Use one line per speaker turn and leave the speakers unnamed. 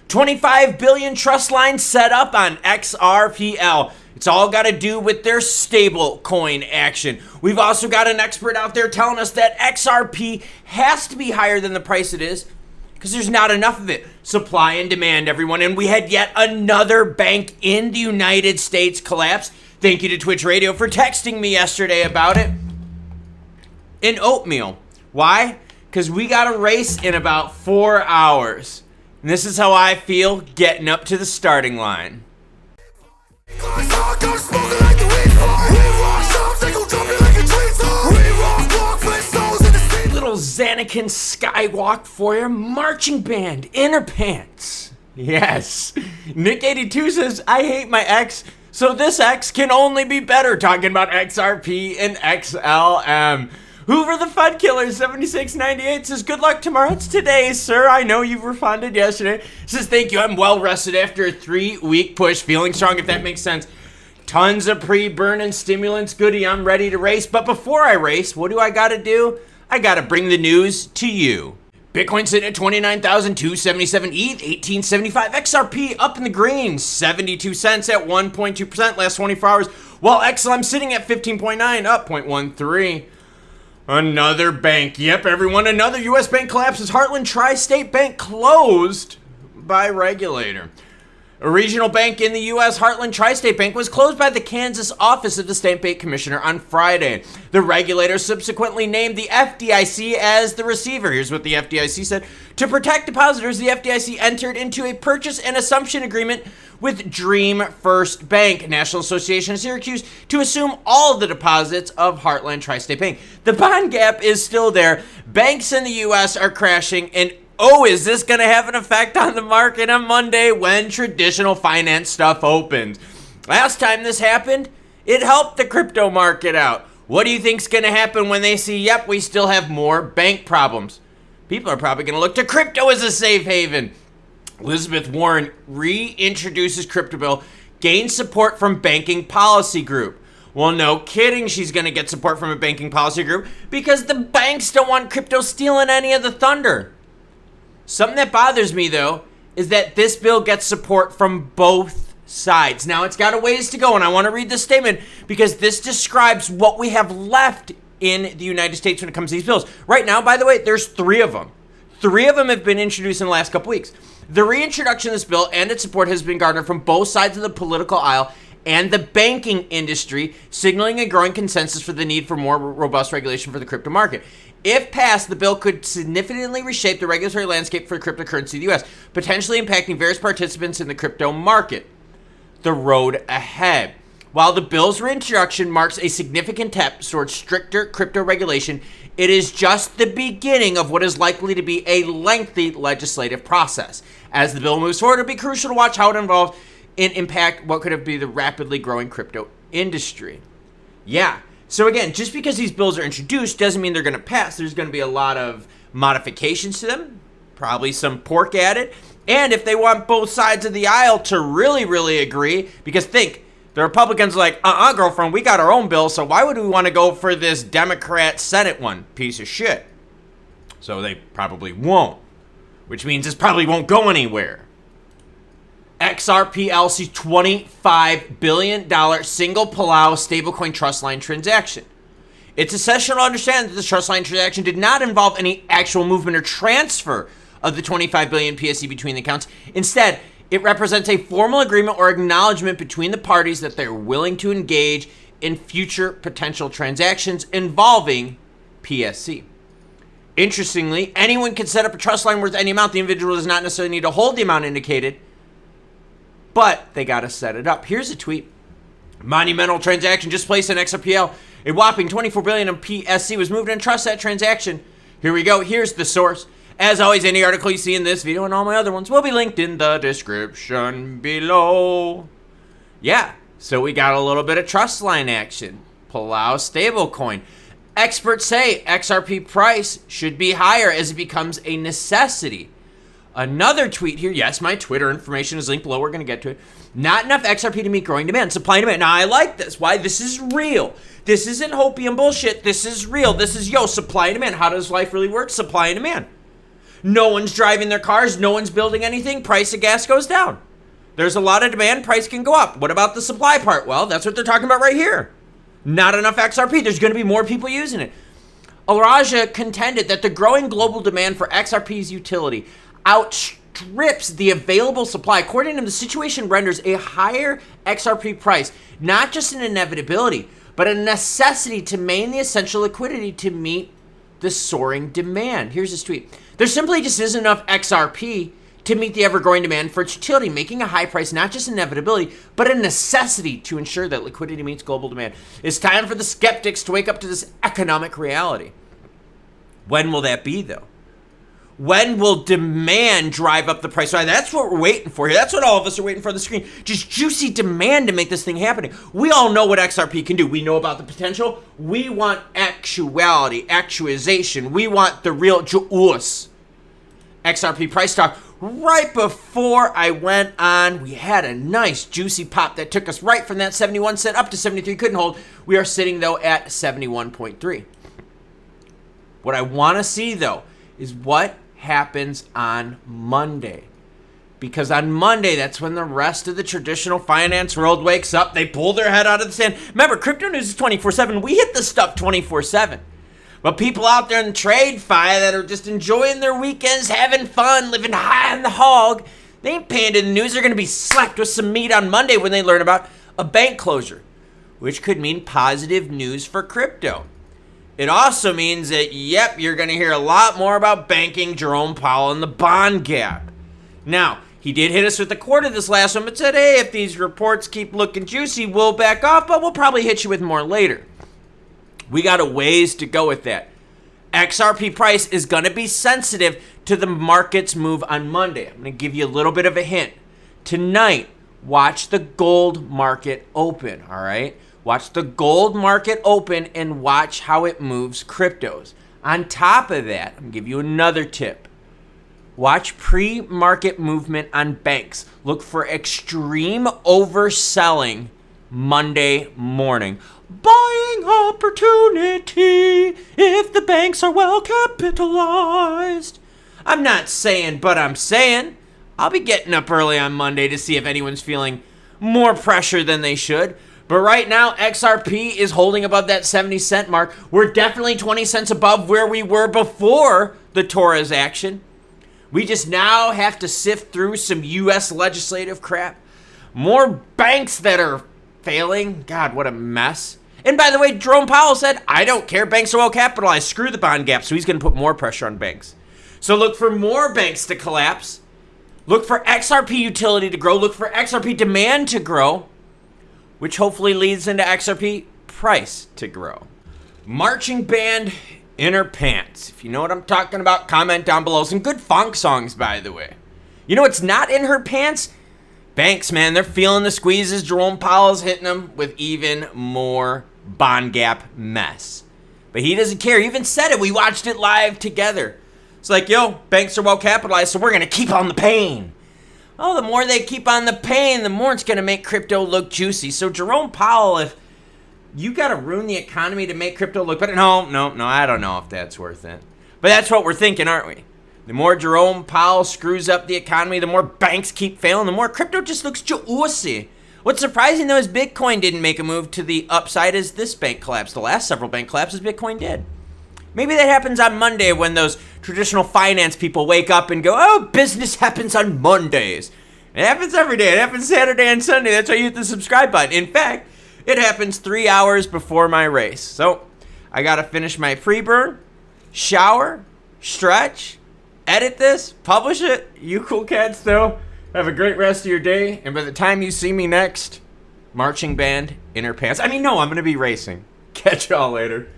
25 billion trust line set up on XRPL. It's all got to do with their stable coin action. We've also got an expert out there telling us that XRP has to be higher than the price it is because there's not enough of it. Supply and demand, everyone. And we had yet another bank in the United States collapse. Thank you to Twitch Radio for texting me yesterday about it. In oatmeal. Why? Because we got a race in about 4 hours. And this is how I feel getting up to the starting line. Little Xanakin skywalk for your marching band inner pants. Yes. Nick82 says, I hate my ex, so this X can only be better. Talking about XRP and XLM. Hoover the Fud Killer 7698 says, good luck tomorrow. It's today, sir. I know you've responded yesterday. Says, thank you. I'm well rested after a 3-week push. Feeling strong, if that makes sense. Tons of pre-burn and stimulants. Goody, I'm ready to race. But before I race, what do I got to do? I got to bring the news to you. Bitcoin sitting at 29,277 ETH, 1875. XRP up in the green, 72 cents at 1.2% last 24 hours. While XLM sitting at 15.9, up 0.13. Another bank. Yep, everyone. Another U.S. bank collapses. Heartland Tri-State Bank closed by regulator. A regional bank in the U.S., Heartland Tri-State Bank, was closed by the Kansas office of the state bank commissioner on Friday. The regulator subsequently named the FDIC as the receiver. Here's what the FDIC said. To protect depositors, the FDIC entered into a purchase and assumption agreement with Dream First Bank, National Association of Syracuse, to assume all the deposits of Heartland Tri-State Bank. The bond gap is still there. Banks in the U.S. are crashing, and oh, is this going to have an effect on the market on Monday when traditional finance stuff opens? Last time this happened, it helped the crypto market out. What do you think's going to happen when they see, yep, we still have more bank problems? People are probably going to look to crypto as a safe haven. Elizabeth Warren reintroduces crypto bill, gains support from banking policy group. Well, no kidding, she's going to get support from a banking policy group because the banks don't want crypto stealing any of the thunder. Something that bothers me, though, is that this bill gets support from both sides. Now, it's got a ways to go, and I want to read this statement because this describes what we have left in the United States when it comes to these bills. Right now, by the way, there's 3 of them. 3 of them have been introduced in the last couple weeks. The reintroduction of this bill and its support has been garnered from both sides of the political aisle and the banking industry, signaling a growing consensus for the need for more robust regulation for the crypto market. If passed, the bill could significantly reshape the regulatory landscape for cryptocurrency in the U.S., potentially impacting various participants in the crypto market. The road ahead. While the bill's reintroduction marks a significant step towards stricter crypto regulation, it is just the beginning of what is likely to be a lengthy legislative process. As the bill moves forward, it'll be crucial to watch how it involves and impact what could be the rapidly growing crypto industry. Yeah. So again, just because these bills are introduced doesn't mean they're going to pass. There's going to be a lot of modifications to them, probably some pork added. And if they want both sides of the aisle to really, really agree, because think, the Republicans are like, girlfriend, we got our own bill, so why would we want to go for this Democrat Senate one? Piece of shit. So they probably won't, which means this probably won't go anywhere. XRPL sees $25 billion single Palau stablecoin trust line transaction. It's essential to understand that this trust line transaction did not involve any actual movement or transfer of the $25 billion PSC between the accounts. Instead, it represents a formal agreement or acknowledgement between the parties that they're willing to engage in future potential transactions involving PSC. Interestingly, anyone can set up a trust line worth any amount. The individual does not necessarily need to hold the amount indicated, but they got to set it up. Here's a tweet. Monumental transaction just placed in XRPL. A whopping $24 billion in PSC was moved in trust that transaction. Here we go. Here's the source. As always, any article you see in this video and all my other ones will be linked in the description below. Yeah, so we got a little bit of trust line action. Palau stablecoin. Experts say XRP price should be higher as it becomes a necessity. Another tweet here. Yes, my Twitter information is linked below. We're going to get to it. Not enough XRP to meet growing demand. Supply and demand. Now, I like this. Why? This is real. This isn't hopium bullshit. This is real. This is, supply and demand. How does life really work? Supply and demand. No one's driving their cars. No one's building anything. Price of gas goes down. There's a lot of demand. Price can go up. What about the supply part? Well, that's what they're talking about right here. Not enough XRP. There's going to be more people using it. Al-Raja contended that the growing global demand for XRP's utility outstrips the available supply. According to him, the situation renders a higher XRP price not just an inevitability, but a necessity to maintain the essential liquidity to meet the soaring demand. Here's his tweet. There simply just isn't enough XRP to meet the ever-growing demand for its utility, making a high price not just an inevitability, but a necessity to ensure that liquidity meets global demand. It's time for the skeptics to wake up to this economic reality. When will that be, though? When will demand drive up the price? So that's what we're waiting for here. That's what all of us are waiting for on the screen. Just juicy demand to make this thing happening. We all know what XRP can do. We know about the potential. We want actuality, actualization. We want the real juice. XRP price talk. Right before I went on, we had a nice juicy pop that took us right from that 71 cent up to 73. Couldn't hold. We are sitting, though, at 71.3. What I want to see, though, is what happens on Monday. Because on Monday, that's when the rest of the traditional finance world wakes up. They pull their head out of the sand. Remember, crypto news is 24/7. We hit the stuff 24/7. But people out there in trade fi that are just enjoying their weekends, having fun, living high on the hog, they ain't paying to the news. They're going to be slapped with some meat on Monday when they learn about a bank closure, which could mean positive news for crypto. It also means that, yep, you're going to hear a lot more about banking, Jerome Powell, and the bond gap. Now, he did hit us with a quarter this last one, but said, hey, if these reports keep looking juicy, we'll back off, but we'll probably hit you with more later. We got a ways to go with that. XRP price is going to be sensitive to the market's move on Monday. I'm going to give you a little bit of a hint. Tonight, watch the gold market open, all right? Watch the gold market open and watch how it moves cryptos. On top of that, I'm going to give you another tip. Watch pre-market movement on banks. Look for extreme overselling Monday morning. Buying opportunity if the banks are well capitalized. I'm not saying, but I'm saying. I'll be getting up early on Monday to see if anyone's feeling more pressure than they should. But right now, XRP is holding above that 70 cent mark. We're definitely 20 cents above where we were before the Torres action. We just now have to sift through some U.S. legislative crap. More banks that are failing. God, what a mess. And by the way, Jerome Powell said, I don't care. Banks are well capitalized. Screw the bond gap. So he's going to put more pressure on banks. So look for more banks to collapse. Look for XRP utility to grow. Look for XRP demand to grow, which hopefully leads into XRP price to grow. Marching band inner pants. If you know what I'm talking about, comment down below. Some good funk songs, by the way. You know what's not in her pants? Banks, man, they're feeling the squeezes. Jerome Powell's hitting them with even more bond gap mess. But he doesn't care. He even said it. We watched it live together. It's like, yo, banks are well capitalized, so we're going to keep on the pain. Oh, the more they keep on the pain, the more it's going to make crypto look juicy. So Jerome Powell, if you got to ruin the economy to make crypto look better, no, I don't know if that's worth it. But that's what we're thinking, aren't we? The more Jerome Powell screws up the economy, the more banks keep failing, the more crypto just looks juicy. What's surprising, though, is Bitcoin didn't make a move to the upside as this bank collapsed. The last several bank collapses, Bitcoin did. Maybe that happens on Monday when those traditional finance people wake up and go, oh, business happens on Mondays. It happens every day. It happens Saturday and Sunday. That's why you hit the subscribe button. In fact, it happens 3 hours before my race. So I got to finish my pre-burn, shower, stretch, edit this, publish it. You cool cats, though, have a great rest of your day. And by the time you see me next, marching band, inner pants. I'm going to be racing. Catch y'all later.